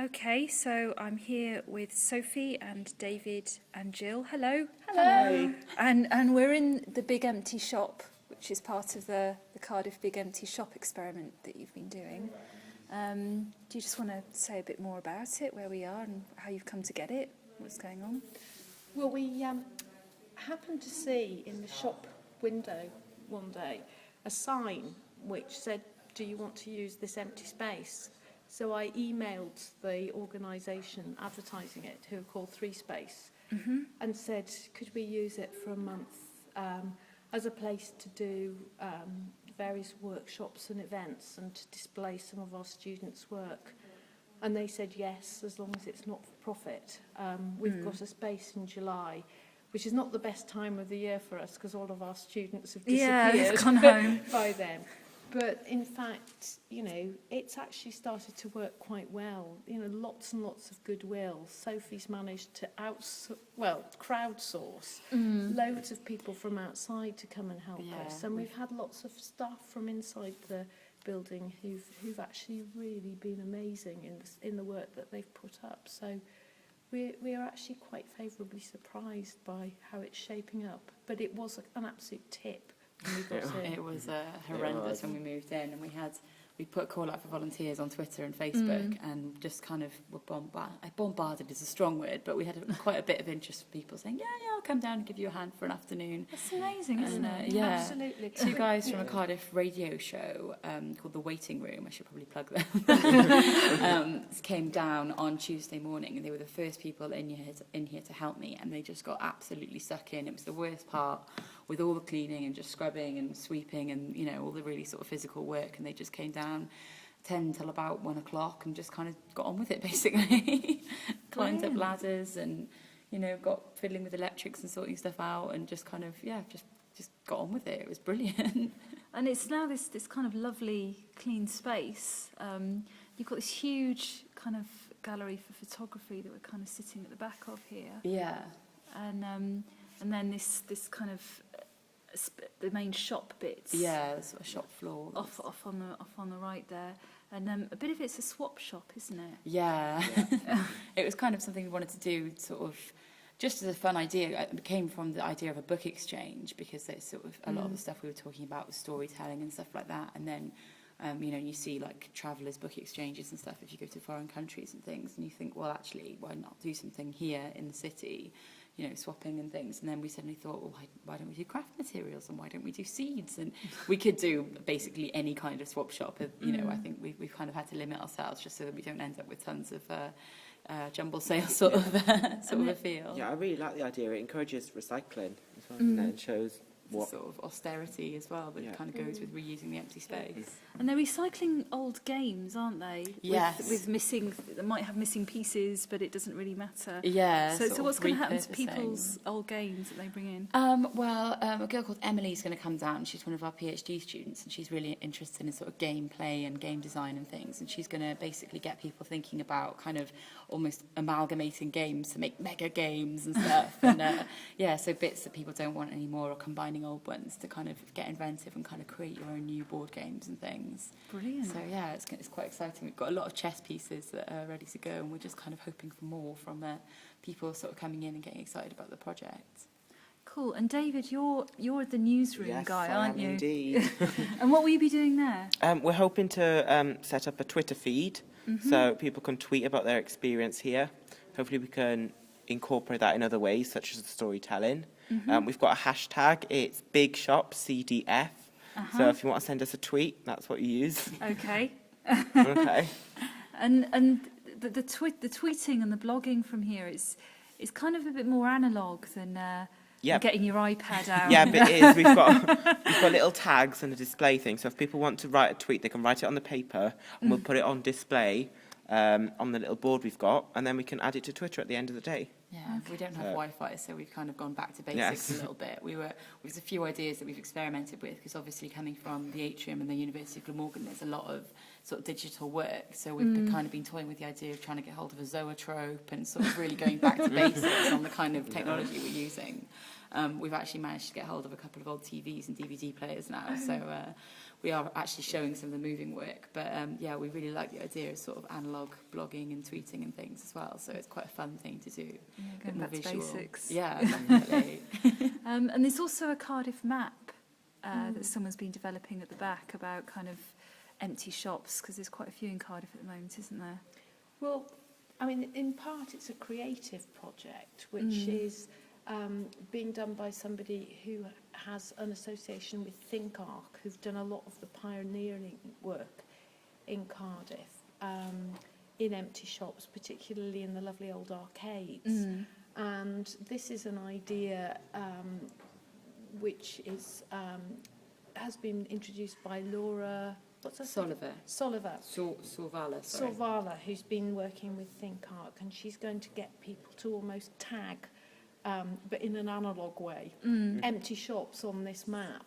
Okay, so I'm here with Sophie and David and Gill. Hello. Hello. And we're in the Big Empty Shop, which is part of the Cardiff Big Empty Shop experiment that you've been doing. Do you just want to say a bit more about it, where we are and how you've come to get it, what's going on? Well, we happened to see in the shop window one day a sign which said, "Do you want to use this empty space?" So I emailed the organisation advertising it, who are called Three Space, and said, could we use it for a month as a place to do various workshops and events and to display some of our students' work. And they said yes, as long as it's not for profit. We've got a space in July, which is not the best time of the year for us because all of our students have disappeared they've gone home by then. But in fact, you know, it's actually started to work quite well. You know, lots and lots of goodwill. Sophie's managed to crowdsource loads of people from outside to come and help us. And we've had lots of staff from inside the building who've actually really been amazing in the work that they've put up. So we are actually quite favourably surprised by how it's shaping up. But it was an absolute tip. It was horrendous when we moved in, and we put a call out for volunteers on Twitter and Facebook, and just kind of were bombarded is a strong word, but we had quite a bit of interest from people saying, yeah, I'll come down and give you a hand for an afternoon. That's amazing, isn't it? Yeah, absolutely. Two guys from a Cardiff radio show called The Waiting Room, I should probably plug them, came down on Tuesday morning, and they were the first people in here to help me, and they just got absolutely stuck in. It was the worst part, with all the cleaning and just scrubbing and sweeping and, you know, all the really sort of physical work, and they just came down 10 till about 1 o'clock and just kind of got on with it, basically. Climbed up ladders and, you know, got fiddling with electrics and sorting stuff out, and just kind of, just got on with it. It was brilliant. And it's now this kind of lovely, clean space. You've got this huge kind of gallery for photography that we're kind of sitting at the back of here. Yeah. And then this kind of the main shop bits. Yeah, the sort of shop floor. Off on the right there, and a bit of it's a swap shop, isn't it? Yeah. It was kind of something we wanted to do, sort of, just as a fun idea. It came from the idea of a book exchange, because there's sort of a lot of the stuff we were talking about was storytelling and stuff like that, and then. You know, you see like travellers' book exchanges and stuff if you go to foreign countries and things, and you think, well, actually, why not do something here in the city, you know, swapping and things. And then we suddenly thought, well, why don't we do craft materials, and why don't we do seeds? And we could do basically any kind of swap shop. You know, I think we've kind of had to limit ourselves just so that we don't end up with tons of jumble sale sort of a feel. Yeah, I really like the idea. It encourages recycling as well, doesn't it? And shows what sort of austerity as well, but it kind of goes with reusing the empty space. And they're recycling old games, aren't they? Yes. With missing, they might have missing pieces, but it doesn't really matter. Yeah. So what's going to happen to people's old games that they bring in? A girl called Emily is going to come down. She's one of our PhD students, and she's really interested in sort of gameplay and game design and things. And she's going to basically get people thinking about kind of almost amalgamating games to make mega games and stuff. And so bits that people don't want anymore, or combining old ones to kind of get inventive and kind of create your own new board games and things. Brilliant. So yeah, it's quite exciting. We've got a lot of chess pieces that are ready to go, and we're just kind of hoping for more from people sort of coming in and getting excited about the project. Cool. And David, you're the newsroom guy, aren't you? Indeed. And what will you be doing there? We're hoping to set up a Twitter feed so people can tweet about their experience here. Hopefully we can incorporate that in other ways, such as the storytelling. We've got a hashtag. It's Big Shop CDF. So if you want to send us a tweet, that's what you use. Okay. Okay. And the tweeting and the blogging from here is kind of a bit more analogue than getting your iPad out. Yeah, but it is. We've got little tags and a display thing. So if people want to write a tweet, they can write it on the paper, and we'll put it on display on the little board we've got, and then we can add it to Twitter at the end of the day. Yeah, we don't have Wi-Fi, so we've kind of gone back to basics a little bit. There's a few ideas that we've experimented with, because obviously coming from the Atrium and the University of Glamorgan, there's a lot of sort of digital work. So we've kind of been toying with the idea of trying to get hold of a zoetrope and sort of really going back to basics on the kind of technology we're using. We've actually managed to get hold of a couple of old TVs and DVD players now, so we are actually showing some of the moving work. But yeah, we really like the idea of sort of analogue blogging and tweeting and things as well. So it's quite a fun thing to do. Yeah, going back to basics. Yeah, definitely. And there's also a Cardiff map that someone's been developing at the back about kind of empty shops, because there's quite a few in Cardiff at the moment, isn't there? Well, I mean, in part it's a creative project, which is being done by somebody who has an association with ThinkArc, who've done a lot of the pioneering work in Cardiff, in empty shops, particularly in the lovely old arcades. And this is an idea which is has been introduced by Laura... What's her Soliver. Sorvala, Sorvala, who's been working with ThinkArc, and she's going to get people to almost tag, but in an analogue way, empty shops on this map.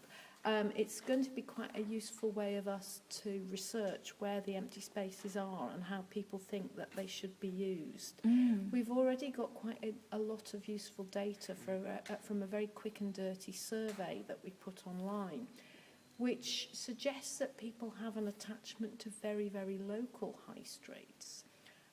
It's going to be quite a useful way of us to research where the empty spaces are and how people think that they should be used. We've already got quite a lot of useful data from a very quick and dirty survey that we put online, which suggests that people have an attachment to very, very local high streets,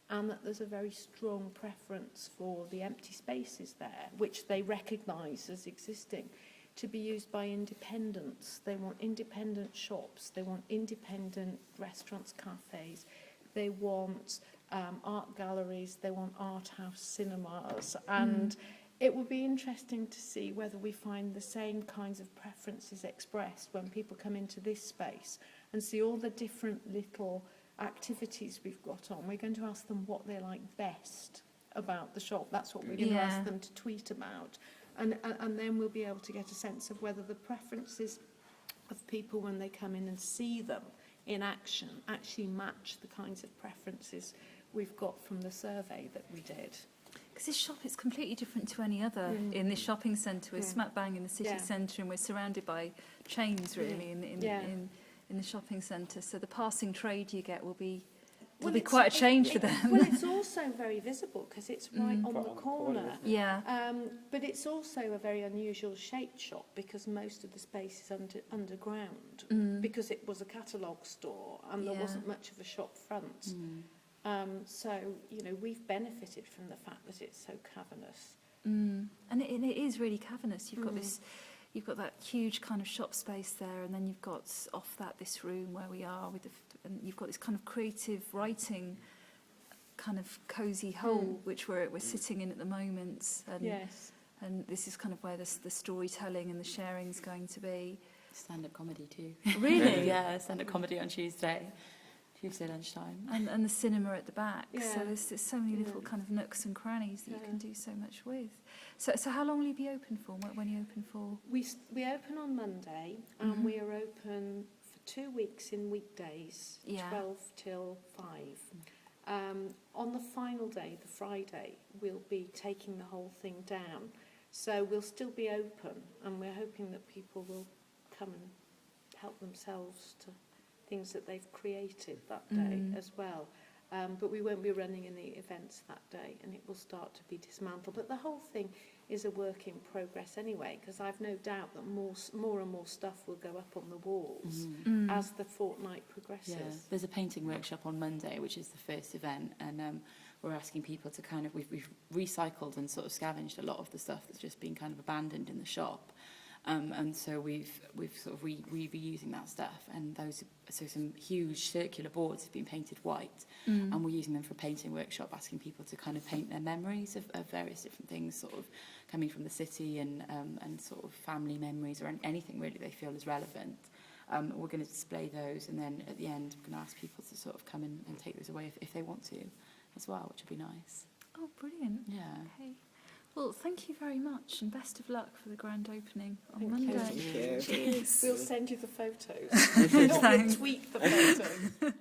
and that there's a very strong preference for the empty spaces there, which they recognise as existing, to be used by independents. They want independent shops, they want independent restaurants, cafes, they want art galleries, they want art house cinemas, and it would be interesting to see whether we find the same kinds of preferences expressed when people come into this space and see all the different little activities we've got on. We're going to ask them what they like best about the shop. That's what we're going to ask them to tweet about. And then we'll be able to get a sense of whether the preferences of people when they come in and see them in action actually match the kinds of preferences we've got from the survey that we did. Because this shop is completely different to any other in this shopping centre. We're smack bang in the city centre, and we're surrounded by chains, really, in the shopping centre. So the passing trade you get will be quite a change for them. Well, it's also very visible because it's right on the corner. Yeah. But it's also a very unusual shaped shop because most of the space is underground because it was a catalogue store and there wasn't much of a shop front. So, you know, we've benefited from the fact that it's so cavernous. And it is really cavernous. You've got you've got that huge kind of shop space there, and then you've got off that this room where we are and you've got this kind of creative writing kind of cosy hole which we're sitting in at the moment. And, and this is kind of where the storytelling and the sharing is going to be. Stand-up comedy too. Really? Yeah, stand-up comedy on Tuesday lunchtime. And the cinema at the back. So there's so many little kind of nooks and crannies that you can do so much with. So how long will you be open for? When are you open for? We open on Monday, and we are open for 2 weeks in weekdays, 12 till 5. On the final day, the Friday, we'll be taking the whole thing down. So we'll still be open, and we're hoping that people will come and help themselves to things that they've created that day as well. But we won't be running any events that day, and it will start to be dismantled. But the whole thing is a work in progress anyway, because I've no doubt that more and more stuff will go up on the walls as the fortnight progresses. Yeah, there's a painting workshop on Monday, which is the first event, and we're asking people to kind of, we've recycled and sort of scavenged a lot of the stuff that's just been kind of abandoned in the shop. And so we've sort of reusing that stuff, and so some huge circular boards have been painted white, and we're using them for a painting workshop, asking people to kind of paint their memories of various different things, sort of coming from the city and sort of family memories or anything really they feel is relevant. We're going to display those, and then at the end we're going to ask people to sort of come in and take those away if they want to as well, which would be nice. Oh, brilliant. Yeah. Okay. Well, thank you very much, and best of luck for the grand opening on Thank Monday. you. Thank you. Cheers. We'll send you the photos. Not we'll tweet the photos.